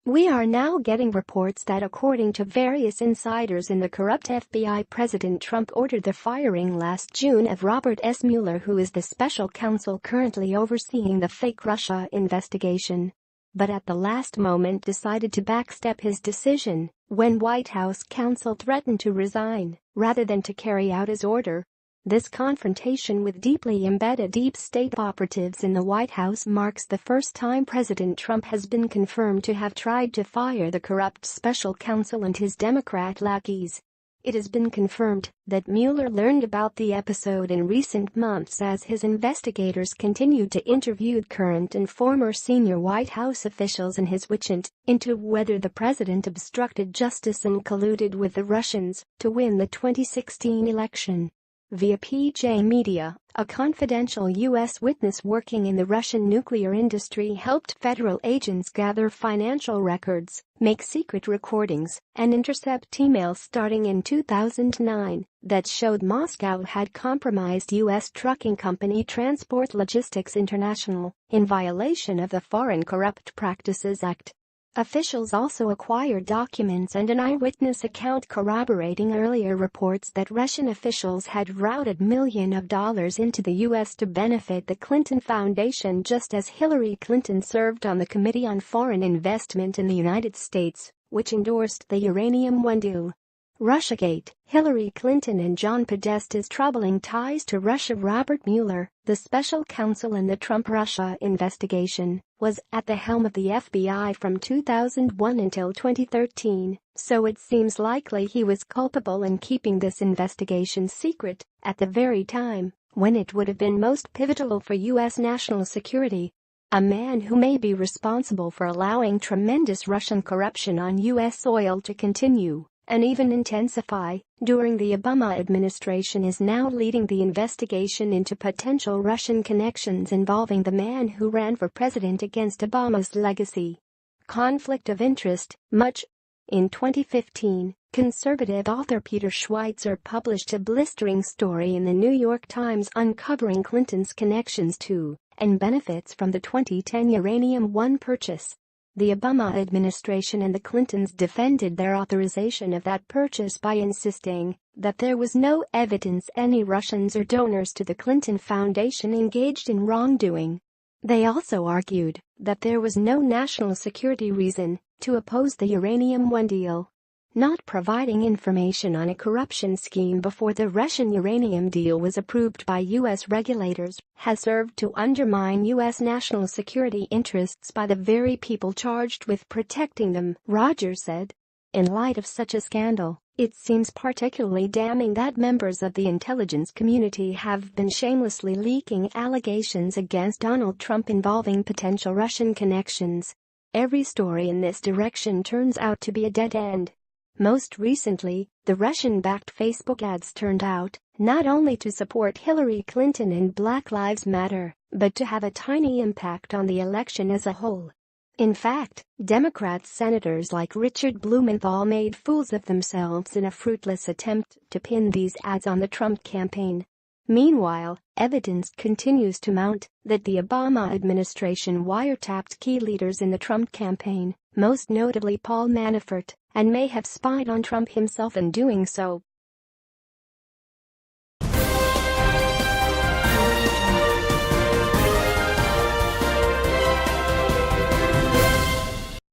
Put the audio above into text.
We are now getting reports that according to various insiders in the corrupt FBI, President Trump ordered the firing last June of Robert S. Mueller, who is the special counsel currently overseeing the fake Russia investigation. But at the last moment decided to backstep his decision when White House counsel threatened to resign rather than to carry out his order. This confrontation with deeply embedded deep state operatives in the White House marks the first time President Trump has been confirmed to have tried to fire the corrupt special counsel and his Democrat lackeys. It has been confirmed that Mueller learned about the episode in recent months as his investigators continued to interview current and former senior White House officials in his witch hunt into whether the president obstructed justice and colluded with the Russians to win the 2016 election. Via PJ Media, a confidential U.S. witness working in the Russian nuclear industry helped federal agents gather financial records, make secret recordings, and intercept emails starting in 2009 that showed Moscow had compromised U.S. trucking company Transport Logistics International in violation of the Foreign Corrupt Practices Act. Officials also acquired documents and an eyewitness account corroborating earlier reports that Russian officials had routed millions of dollars into the U.S. to benefit the Clinton Foundation, just as Hillary Clinton served on the Committee on Foreign Investment in the United States, which endorsed the Uranium One deal. Russiagate, Hillary Clinton and John Podesta's troubling ties to Russia. Robert Mueller, the special counsel in the Trump-Russia investigation, was at the helm of the FBI from 2001 until 2013, so it seems likely he was culpable in keeping this investigation secret at the very time when it would have been most pivotal for U.S. national security. A man who may be responsible for allowing tremendous Russian corruption on U.S. soil to continue and even intensify during the Obama administration is now leading the investigation into potential Russian connections involving the man who ran for president against Obama's legacy. Conflict of interest, much. In 2015, conservative author Peter Schweizer published a blistering story in the New York Times uncovering Clinton's connections to and benefits from the 2010 Uranium One purchase. The Obama administration and the Clintons defended their authorization of that purchase by insisting that there was no evidence any Russians or donors to the Clinton Foundation engaged in wrongdoing. They also argued that there was no national security reason to oppose the Uranium One deal. Not providing information on a corruption scheme before the Russian uranium deal was approved by U.S. regulators has served to undermine U.S. national security interests by the very people charged with protecting them, Rogers said. In light of such a scandal, it seems particularly damning that members of the intelligence community have been shamelessly leaking allegations against Donald Trump involving potential Russian connections. Every story in this direction turns out to be a dead end. Most recently, the Russian-backed Facebook ads turned out not only to support Hillary Clinton and Black Lives Matter, but to have a tiny impact on the election as a whole. In fact, Democrat senators like Richard Blumenthal made fools of themselves in a fruitless attempt to pin these ads on the Trump campaign. Meanwhile, evidence continues to mount that the Obama administration wiretapped key leaders in the Trump campaign, most notably Paul Manafort, and may have spied on Trump himself in doing so.